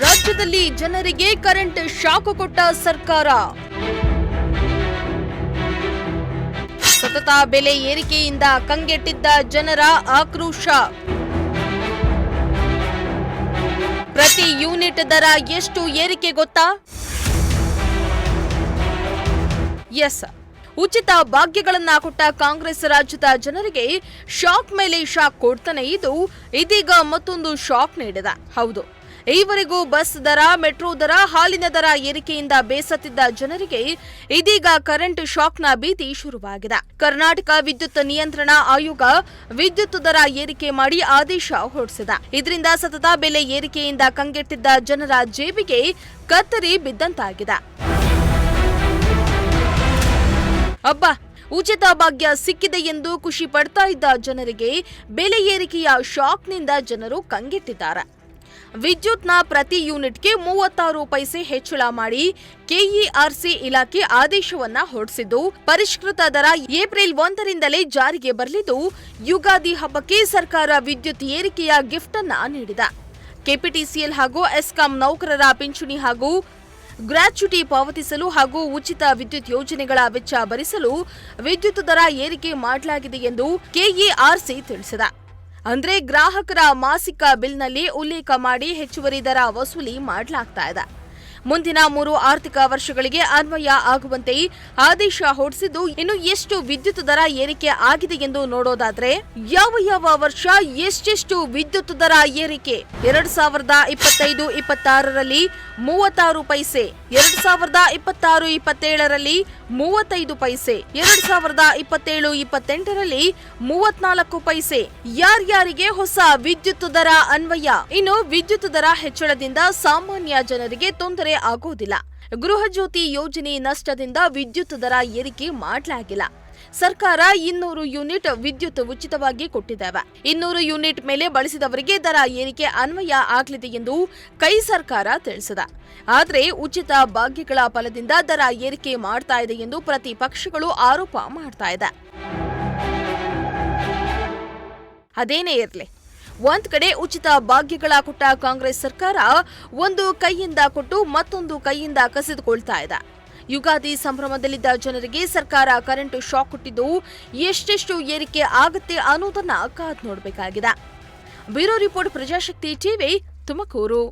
ರಾಜ್ಯದಲ್ಲಿ ಜನರಿಗೆ current shock ಕೊಟ್ಟ ಸರ್ಕಾರ. ಸತತ ಬೆಲೆ ಏರಿಕೆಯಿಂದ ಕಂಗೆಟ್ಟಿದ್ದ ಜನರ ಆಕ್ರೋಶ. ಪ್ರತಿ ಯೂನಿಟ್ ದರ ಎಷ್ಟು ಏರಿಕೆ ಗೊತ್ತಾ? ಎಸ್, ಉಚಿತ ಭಾಗ್ಯಗಳನ್ನ ಕೊಟ್ಟ ಕಾಂಗ್ರೆಸ್ ರಾಜ್ಯದ ಜನರಿಗೆ ಶಾಕ್ ಮೇಲೆ ಶಾಕ್ ಕೊಡ್ತಾನೆ ಇದ್ದು ಇದೀಗ ಮತ್ತೊಂದು ಶಾಕ್ ನೀಡಿದೆ. ಹೌದು, ಈವರೆಗೂ ಬಸ್ ದರ, ಮೆಟ್ರೋ ದರ, ಹಾಲಿನ ದರ ಏರಿಕೆಯಿಂದ ಬೇಸತ್ತಿದ್ದ ಜನರಿಗೆ ಇದೀಗ ಕರೆಂಟ್ ಶಾಕ್ನ ಭೀತಿ ಶುರುವಾಗಿದೆ. ಕರ್ನಾಟಕ ವಿದ್ಯುತ್ ನಿಯಂತ್ರಣ ಆಯೋಗ ವಿದ್ಯುತ್ ದರ ಏರಿಕೆ ಮಾಡಿ ಆದೇಶ ಹೊರಡಿಸಿದೆ. ಇದರಿಂದ ಸತತ ಬೆಲೆ ಏರಿಕೆಯಿಂದ ಕಂಗೆಟ್ಟಿದ್ದ ಜನರ ಜೇಬಿಗೆ ಕತ್ತರಿ ಬಿದ್ದಂತಾಗಿದೆ. ಅಬ್ಬಾ, ಉಚಿತ ಭಾಗ್ಯ ಸಿಕ್ಕಿದೆ ಎಂದು ಖುಷಿ ಪಡ್ತಾ ಇದ್ದ ಜನರಿಗೆ ಬೆಲೆ ಏರಿಕೆಯ ಶಾಕ್ನಿಂದ ಜನರು ಕಂಗೆಟ್ಟಿದ್ದಾರೆ. ವಿದ್ಯುತ್ನ ಪ್ರತಿ ಯೂನಿಟ್ಗೆ 36 ಪೈಸೆ ಹೆಚ್ಚಳ ಮಾಡಿ ಕೆಇಆರ್ಸಿ ಇಲಾಖೆ ಆದೇಶವನ್ನ ಹೊರಡಿಸಿದ್ದು, ಪರಿಷ್ಕೃತ ದರ ಏಪ್ರಿಲ್ 1ರಿಂದಲೇ ಜಾರಿಗೆ ಬರಲಿದ್ದು, ಯುಗಾದಿ ಹಬ್ಬಕ್ಕೆ ಸರ್ಕಾರ ವಿದ್ಯುತ್ ಏರಿಕೆಯ ಗಿಫ್ಟ್ ಅನ್ನ ನೀಡಿದೆ. ಕೆಪಿಟಿಸಿಎಲ್ ಹಾಗೂ ಎಸ್ಕಾಂ ನೌಕರರ ಪಿಂಚಣಿ ಹಾಗೂ ಗ್ರಾಚ್ಯುಟಿ ಪಾವತಿಸಲು ಹಾಗೂ ಉಚಿತ ವಿದ್ಯುತ್ ಯೋಜನೆಗಳ ವೆಚ್ಚ ಭರಿಸಲು ವಿದ್ಯುತ್ ದರ ಏರಿಕೆ ಮಾಡಲಾಗಿದೆ ಎಂದು ಕೆಇಆರ್ಸಿ ತಿಳಿಸಿದೆ. ಅಂದ್ರೆ ಗ್ರಾಹಕರ ಮಾಸಿಕ ಬಿಲ್ನಲ್ಲಿ ಉಲ್ಲೇಖ ಮಾಡಿ ಹೆಚ್ಚುವರಿ ದರ ವಸೂಲಿ ಮಾಡಲಾಗ್ತಾ ಇದೆ. ಮುಂದಿನ 3 ಆರ್ಥಿಕ ವರ್ಷಗಳಿಗೆ ಅನ್ವಯ ಆಗುವಂತೆ ಆದೇಶ ಹೊರಡಿಸಿದ್ದು, ಇನ್ನು ಎಷ್ಟು ವಿದ್ಯುತ್ ದರ ಏರಿಕೆ ಆಗಿದೆ ಎಂದು ನೋಡೋದಾದ್ರೆ, ಯಾವ ವರ್ಷ ಎಷ್ಟೆಷ್ಟು ವಿದ್ಯುತ್ ದರ ಏರಿಕೆ? 2025-26ರಲ್ಲಿ 36 ಪೈಸೆ, 2026-27ರಲ್ಲಿ 35 ಪೈಸೆ, 2027-28ರಲ್ಲಿ 34 ಪೈಸೆ. ಯಾರ್ಯಾರಿಗೆ ಹೊಸ ವಿದ್ಯುತ್ ದರ ಅನ್ವಯ? ಇನ್ನು ವಿದ್ಯುತ್ ದರ ಹೆಚ್ಚಳದಿಂದ ಸಾಮಾನ್ಯ ಜನರಿಗೆ ತೊಂದರೆ ಆಗೋದಿಲ್ಲ. ಗೃಹ ಜ್ಯೋತಿ ಯೋಜನೆ ನಷ್ಟದಿಂದ ವಿದ್ಯುತ್ ದರ ಏರಿಕೆ ಮಾಡಲಾಗಿಲ್ಲ. ಸರ್ಕಾರ 200 ಯೂನಿಟ್ ವಿದ್ಯುತ್ ಉಚಿತವಾಗಿ ಕೊಟ್ಟಿದ್ದೇವೆ. 200 ಯೂನಿಟ್ ಮೇಲೆ ಬಳಸಿದವರಿಗೆ ದರ ಏರಿಕೆ ಅನ್ವಯ ಆಗಲಿದೆ ಎಂದು ಕೈ ಸರ್ಕಾರ ತಿಳಿಸಿದೆ. ಆದರೆ ಉಚಿತ ಭಾಗ್ಯಗಳ ಫಲದಿಂದ ದರ ಏರಿಕೆ ಮಾಡ್ತಾ ಇದೆ ಎಂದು ಪ್ರತಿಪಕ್ಷಗಳು ಆರೋಪ ಮಾಡ್ತಾ ಇದೆ. ಅದೇನೇ ಇರಲಿ, ಒಂದ್ ಕಡೆ ಉಚಿತ ಭಾಗ್ಯಗಳ ಕೊಟ್ಟ ಕಾಂಗ್ರೆಸ್ ಸರ್ಕಾರ ಒಂದು ಕೈಯಿಂದ ಕೊಟ್ಟು ಮತ್ತೊಂದು ಕೈಯಿಂದ ಕಸಿದುಕೊಳ್ತಾ ಇದೆ. ಯುಗಾದಿ ಸಂಭ್ರಮದಲ್ಲಿದ್ದ ಜನರಿಗೆ ಸರ್ಕಾರ ಕರೆಂಟ್ ಶಾಕ್ ಕೊಟ್ಟಿದ್ದು, ಎಷ್ಟೆಷ್ಟು ಏರಿಕೆ ಆಗುತ್ತೆ ಅನ್ನೋದನ್ನ ಕಾದ್ ನೋಡಬೇಕಾಗಿದೆ. Bureau report, Prajashakti TV, Tumakuru.